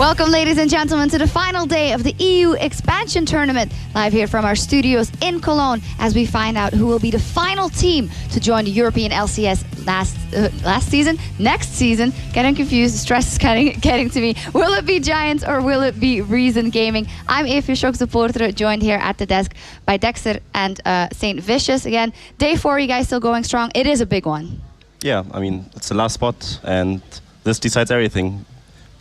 Welcome, ladies and gentlemen, to the final day of the EU Expansion Tournament. Live here from our studios in Cologne as we find out who will be the final team to join the European LCS next season. Getting confused, the stress is getting to me. Will it be Giants or will it be Reason Gaming? I'm Sjokz supporter, joined here at the desk by Dexter and SaintVicious. Again, day 4, you guys still going strong. It is a big one. Yeah, I mean, it's the last spot and this decides everything.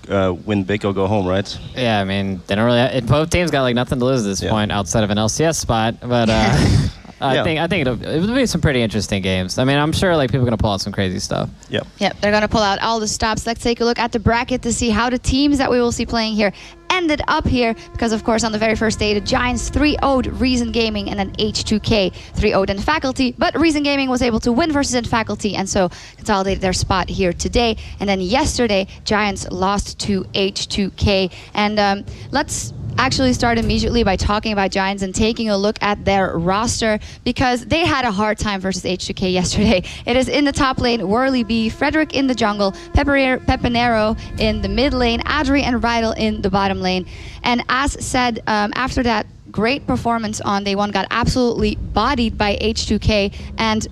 Win big or go home, right? Yeah, I mean, they don't really. Both teams got like nothing to lose at this point outside of an LCS spot, but I think it'll be some pretty interesting games. I mean, I'm sure like people are gonna pull out some crazy stuff. Yep, they're gonna pull out all the stops. Let's take a look at the bracket to see how the teams that we will see playing here ended up here, because of course on the very first day the Giants 3-0'd Reason Gaming and then H2K 3-0'd in Faculty, but Reason Gaming was able to win versus in Faculty and so consolidated their spot here today. And then yesterday Giants lost to H2K, and let's actually start immediately by talking about Giants and taking a look at their roster, because they had a hard time versus H2K yesterday. It is in the top lane, Whirly B, Frederick in the jungle, Pepinero in the mid lane, Adri and Rydell in the bottom lane. And as said, after that great performance on day 1, got absolutely bodied by H2K, and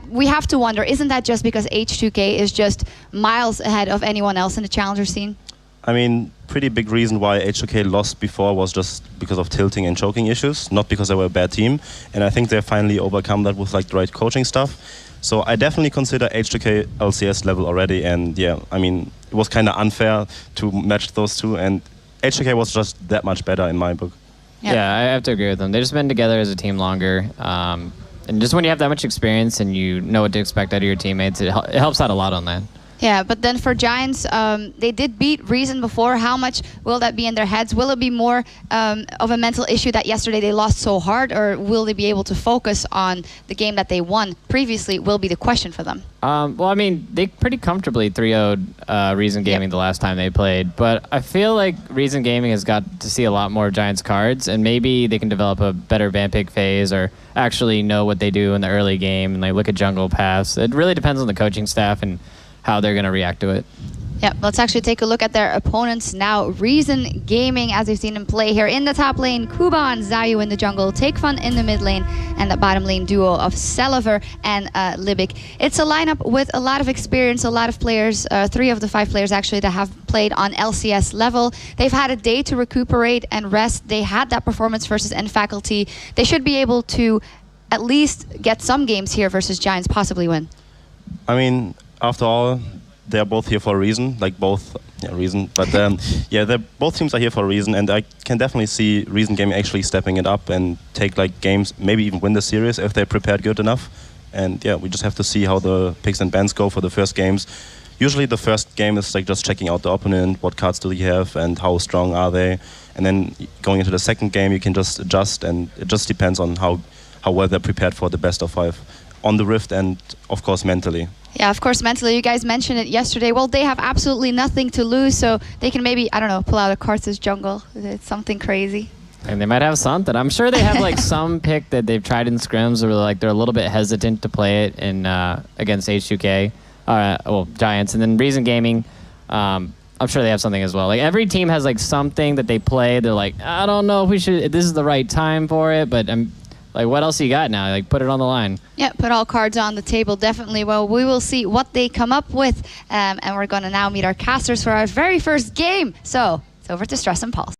we have to wonder, isn't that just because H2K is just miles ahead of anyone else in the challenger scene? I mean, pretty big reason why H2K lost before was just because of tilting and choking issues, not because they were a bad team. And I think they finally overcome that with like the right coaching stuff. So I definitely consider H2K LCS level already. And yeah, I mean, it was kind of unfair to match those two. And H2K was just that much better in my book. Yeah, I have to agree with them. They've just been together as a team longer. And just when you have that much experience and you know what to expect out of your teammates, it helps out a lot on that. Yeah, but then for Giants, they did beat Reason before. How much will that be in their heads? Will it be more of a mental issue that yesterday they lost so hard, or will they be able to focus on the game that they won previously will be the question for them? Well, I mean, they pretty comfortably 3-0'd Reason Gaming the last time they played, but I feel like Reason Gaming has got to see a lot more of Giants cards, and maybe they can develop a better van pick phase or actually know what they do in the early game and like look at jungle paths. It really depends on the coaching staff and how they're going to react to it. Yeah, let's actually take a look at their opponents now. Reason Gaming, as we've seen them play here in the top lane, Kuba and Zayu in the jungle, Takefun in the mid lane, and the bottom lane duo of Seliver and Libic. It's a lineup with a lot of experience, a lot of players, 3 of the 5 players actually that have played on LCS level. They've had a day to recuperate and rest. They had that performance versus N Faculty. They should be able to at least get some games here versus Giants, possibly win. I mean, after all, they're both here for a reason, like both reason. But yeah, both teams are here for a reason, and I can definitely see Reason Gaming actually stepping it up and take like games, maybe even win the series if they're prepared good enough. And yeah, we just have to see how the picks and bans go for the first games. Usually the first game is like just checking out the opponent, what cards do they have and how strong are they. And then going into the second game, you can just adjust, and it just depends on how well they're prepared for the best of 5 on the Rift and of course mentally. Yeah, of course, mentally. You guys mentioned it yesterday. Well, they have absolutely nothing to lose, so they can maybe, I don't know, pull out a Karthus jungle. It's something crazy. And they might have something. I'm sure they have like some pick that they've tried in scrims, or like they're a little bit hesitant to play it in against H2K, well, Giants, and then Reason Gaming. I'm sure they have something as well. Like every team has like something that they play. They're like, I don't know if we should. This is the right time for it, but like, what else you got now? Like, put it on the line. Yeah, put all cards on the table, definitely. Well, we will see what they come up with. And we're going to now meet our casters for our very first game. So, it's over to Stress and Pulse.